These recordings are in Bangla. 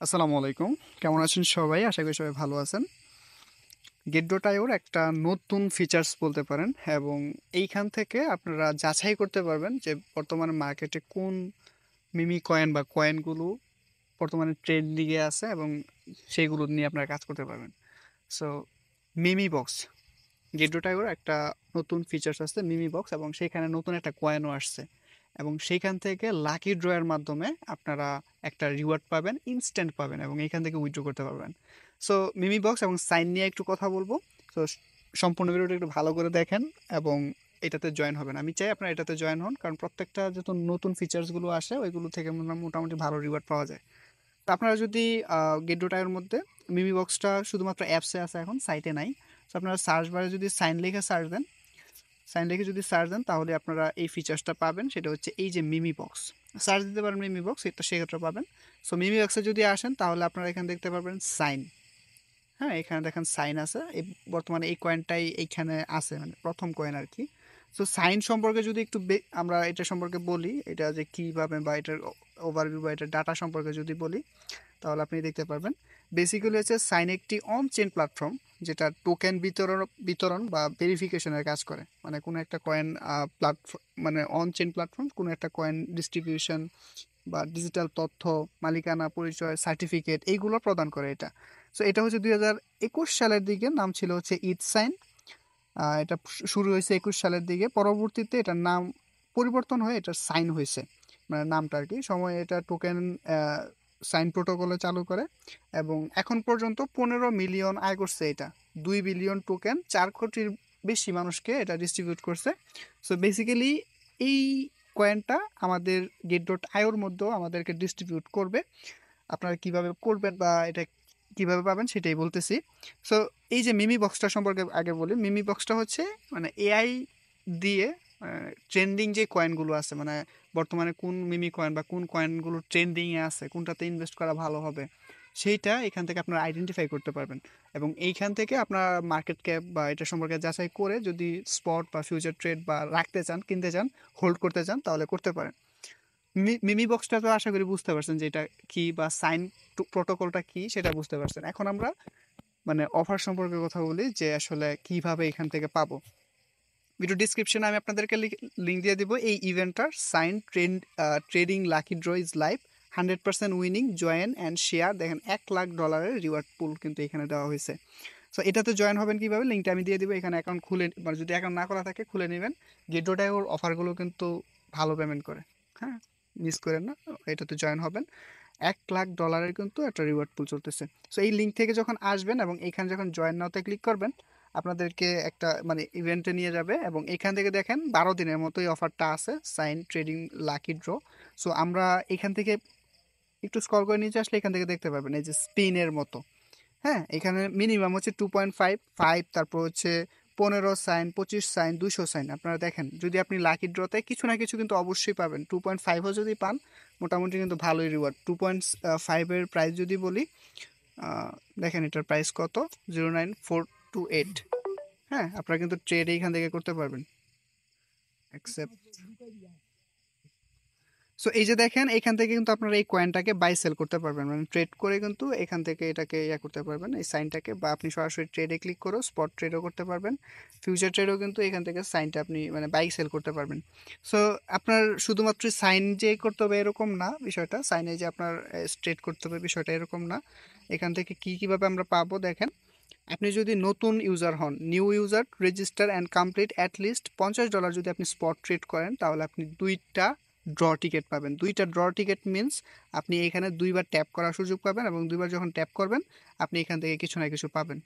আসসালামু আলাইকুম। কেমন আছেন সবাই? আশা করি সবাই ভালো আছেন। গেট.io একটা নতুন ফিচার্স বলতে পারেন এবং এইখান থেকে আপনারা যাচাই করতে পারবেন যে বর্তমানে মার্কেটে কোন মিমি কয়েন বা কয়েনগুলো বর্তমানে ট্রেন্ডিং এ আছে এবং সেগুলো নিয়ে আপনারা কাজ করতে পারবেন। সো মিমি বক্স গেট.ioর একটা নতুন ফিচার্স আসছে মিমি বক্স এবং সেখানে নতুন একটা কয়েনও আসছে এবং সেইখান থেকে লাকি ড্রয়ের মাধ্যমে আপনারা একটা রিওয়ার্ড পাবেন, ইনস্ট্যান্ট পাবেন এবং এইখান থেকে উইথড্র করতে পারবেন। সো মিমি বক্স এবং সাইন নিয়ে একটু কথা বলবো। তো সম্পূর্ণ ভিডিওটা একটু ভালো করে দেখেন এবং এটাতে জয়েন হবেন। আমি চাই আপনারা এটাতে জয়েন হন, কারণ প্রত্যেকটা যত নতুন ফিচার্সগুলো আসে ওইগুলো থেকে মোটামুটি ভালো রিওয়ার্ড পাওয়া যায়। তো আপনারা যদি গেট.ioর মধ্যে মিমি বক্সটা শুধুমাত্র অ্যাপসে আছে, এখন সাইটে নাই। তো আপনারা সার্চ বারে যদি সাইন লিখে যদি সার্চ দেন তাহলে আপনারা এই ফিচার্সটা পাবেন। সেটা হচ্ছে এই যে মিমি বক্স, সার্চ দিতে পারেন মিমি বক্স, এটা সেক্ষেত্রে পাবেন। সো মিমি বক্সে যদি আসেন তাহলে আপনারা এখানে দেখতে পারবেন সাইন। হ্যাঁ, এখানে দেখেন সাইন আছে। বর্তমানে এই কয়েনটাই এইখানে আছে, মানে প্রথম কয়েন আর কি। সো সাইন সম্পর্কে যদি একটু আমরা এটা সম্পর্কে বলি, এটা যে কীভাবে বা এটার ওভারভিউ বা এটার ডাটা সম্পর্কে যদি বলি তাহলে আপনি দেখতে পারবেন। বেসিক্যালি হচ্ছে সাইন একটি অন চেইন প্ল্যাটফর্ম, যেটা টোকেন বিতরণ বা ভেরিফিকেশনের কাজ করে। মানে কোনো একটা কয়েন প্ল্যাটফর্ম, মানে অন চেইন প্ল্যাটফর্ম, কোনো একটা কয়েন ডিস্ট্রিবিউশন বা ডিজিটাল তথ্য, মালিকানা পরিচয়, সার্টিফিকেট এইগুলো প্রদান করে এটা। সো এটা হচ্ছে 2021 সালের দিকে নাম ছিল হচ্ছে ইথ সাইন। এটা শুরু হয়েছে 21 সালের দিকে। পরবর্তীতে এটার নাম পরিবর্তন হয়ে এটা সাইন হয়েছে, মানে নামটা আর কি। সময় এটা টোকেন সাইন প্রোটোকলে চালু করে এবং এখন পর্যন্ত 15 মিলিয়ন আয় করছে এটা। 2 বিলিয়ন টোকেন 4 কোটির বেশি মানুষকে এটা ডিস্ট্রিবিউট করছে। সো বেসিক্যালি এই কয়েনটা আমাদের গেট.ioর মধ্যেও আমাদেরকে ডিস্ট্রিবিউট করবে। আপনারা কিভাবে করবেন বা এটা কিভাবে পাবেন সেটাই বলতেছি। সো এই যে মিমি বক্সটা সম্পর্কে আগে বলি। মিমি বক্সটা হচ্ছে মানে এআই দিয়ে ট্রেন্ডিং যে কয়েনগুলো আছে, মানে বর্তমানে কোন মিমি কয়েন বা কোন কয়েনগুলো ট্রেন্ডিংয়ে আছে, কোনটাতে ইনভেস্ট করা ভালো হবে, সেইটা এখান থেকে আপনারা আইডেন্টিফাই করতে পারবেন এবং এইখান থেকে আপনার মার্কেট ক্যাপ বা এটা সম্পর্কে যাচাই করে যদি স্পট বা ফিউচার ট্রেড বা রাখতে চান, কিনতে চান, হোল্ড করতে চান তাহলে করতে পারেন। মিমি বক্সটা তো আশা করি বুঝতে পারছেন যে এটা কি, বা সাইন প্রোটোকলটা কি সেটা বুঝতে পারছেন। এখন আমরা মানে অফার সম্পর্কে কথা বলি যে আসলে কিভাবে এখান থেকে পাবো। ভিডিও ডিসক্রিপশনে আমি আপনাদেরকে লিঙ্ক দিয়ে দিব এই ইভেন্টটার। Sign trading lucky draw is live, 100% winning, join and share. দেখেন $1,00,000 রিওয়ার্ড পুল কিন্তু এখানে দেওয়া হয়েছে। সো এটাতে জয়েন হবেন কিভাবে, লিঙ্কটা আমি দিয়ে দিব। এখানে অ্যাকাউন্ট খুলে, মানে যদি অ্যাকাউন্ট না করা থাকে খুলে নেবেন। গেট.ioর অফারগুলো কিন্তু ভালো পেমেন্ট করে। হ্যাঁ, মিস করেন না, এটাতে জয়েন হবেন। $1,00,000 কিন্তু একটা রিওয়ার্ড পুল চলতেছে। সো এই লিঙ্ক থেকে যখন আসবেন এবং এখানে যখন জয়েন নাওতে ক্লিক করবেন, আপনাদেরকে একটা মানে ইভেন্টে নিয়ে যাবে এবং এখান থেকে দেখেন 12 দিনের মতো এই অফারটা আছে, sign trading lucky draw. So আমরা এখান থেকে একটু স্ক্রল করে নিচে আসলে এখান থেকে দেখতে পাবেন এই যে স্পিনের মতো। হ্যাঁ, এখানে মিনিমাম হচ্ছে 2.5, তারপর হচ্ছে 15 সাইন, 25 সাইন, 200 সাইন। আপনারা দেখেন যদি আপনি লাকি ড্রতে কিছু না কিছু কিন্তু অবশ্যই পাবেন। 2.5ও যদি পান মোটামুটি কিন্তু ভালোই রিওয়ার্ড। 2.5-এর প্রাইস যদি বলি, দেখেন এটার প্রাইস কত, 0.9428। হ্যাঁ, আপনারা কিন্তু ট্রেড এইখান থেকে করতে পারবেন। অ্যাকসেপ্ট। সো এই যে দেখেন এখান থেকে কিন্তু আপনারা এই কয়েনটাকে বাই সেল করতে পারবেন, মানে ট্রেড করে কিন্তু এখান থেকে এটাকে করতে পারবেন এই সাইনটাকে, বা আপনি সরাসরি ট্রেডে ক্লিক করেও স্পট ট্রেডও করতে পারবেন। ফিউচার ট্রেডও কিন্তু এখান থেকে সাইনটা আপনি মানে বাই সেল করতে পারবেন। সো আপনার শুধুমাত্র সাইন যে করতে হবে এরকম না বিষয়টা, সাইনে যে আপনার ট্রেড করতে হবে বিষয়টা এরকম না। এখান থেকে কিভাবে আমরা পাবো দেখেন। আপনি যদি নতুন ইউজার হন, new user, register and complete at least $50 যদি আপনি স্পট ট্রেড করেন তাহলে আপনি 2টা ড্র টিকেট পাবেন। 2টা ড্র টিকেট মিনস আপনি এখানে 2বার ট্যাপ করার সুযোগ পাবেন এবং 2বার যখন ট্যাপ করবেন আপনি এখান থেকে কিছু না কিছু পাবেন।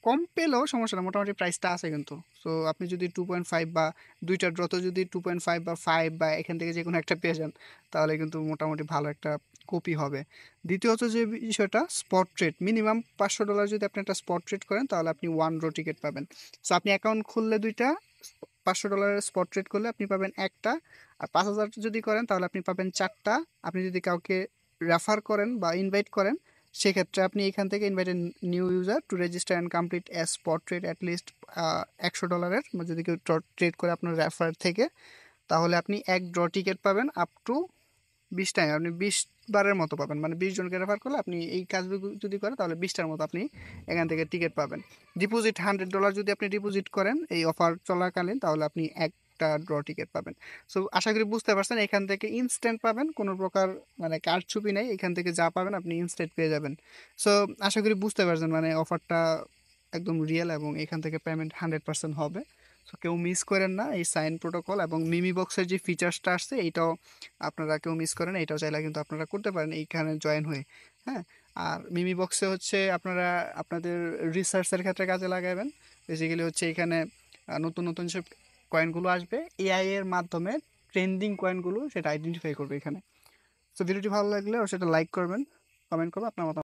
কম পেলেও সমস্যা না, মোটামুটি প্রাইসটা আছে কিন্তু। সো আপনি যদি 2.5 বা 2টা ড্রতে যদি 2.5 বা 5 বা এখান থেকে যে কোনো একটা পেয়ে যান তাহলে কিন্তু মোটামুটি ভালো একটা কপি হবে। দ্বিতীয়ত যে বিষয়টা, স্পট ট্রেড মিনিমাম $500 যদি আপনি একটা স্পট ট্রেড করেন তাহলে আপনি 1 ড্র টিকেট পাবেন। সো আপনি অ্যাকাউন্ট খুললে 2টা, $500 স্পট ট্রেড করলে আপনি পাবেন একটা, আর 5,000 যদি করেন তাহলে আপনি পাবেন 4টা। আপনি যদি কাউকে রেফার করেন বা ইনভাইট করেন সেক্ষেত্রে আপনি এখান থেকে invited new user to register and complete a spot trade at least $100। যদি কেউ ট্রেড করে আপনার রেফার থেকে তাহলে আপনি 1 ড্র টিকেট পাবেন আপ টু 20 টাইম আপনি 20 বারের মতো পাবেন, মানে 20 জনকে রেফার করলে আপনি এই কাজগুলো যদি করেন তাহলে 20টার মতো আপনি এখান থেকে টিকিট পাবেন। ডিপোজিট $100 যদি আপনি ডিপোজিট করেন এই অফার চলাকালীন তাহলে আপনি একটা ড্র টিকিট পাবেন। সো আশা করি বুঝতে পারছেন, এখান থেকে ইনস্ট্যান্ট পাবেন, কোনো প্রকার মানে কারচুপি নেই, এখান থেকে যা পাবেন আপনি ইনস্ট্যান্ট পেয়ে যাবেন। সো আশা করি বুঝতে পারছেন মানে অফারটা একদম রিয়েল এবং এখান থেকে পেমেন্ট 100% হবে। সো কেউ মিস করেন না এই সাইন প্রোটোকল এবং মিমি বক্সের যে ফিচার্সটা আসছে এইটাও আপনারা কেউ মিস করেন, এটাও চাইলে কিন্তু আপনারা করতে পারেন এইখানে জয়েন হয়ে। হ্যাঁ, আর মিমি বক্সে হচ্ছে আপনারা আপনাদের রিসার্চের ক্ষেত্রে কাজে লাগাবেন। বেসিক্যালি হচ্ছে এখানে নতুন নতুন সব কয়েনগুলো আসবে, এআই এর মাধ্যমে ট্রেন্ডিং কয়েনগুলো সেটা আইডেন্টিফাই করবে এখানে। তো ভিডিওটি ভালো লাগলে সেটা লাইক করবেন, কমেন্ট করবেন আপনার মতামত।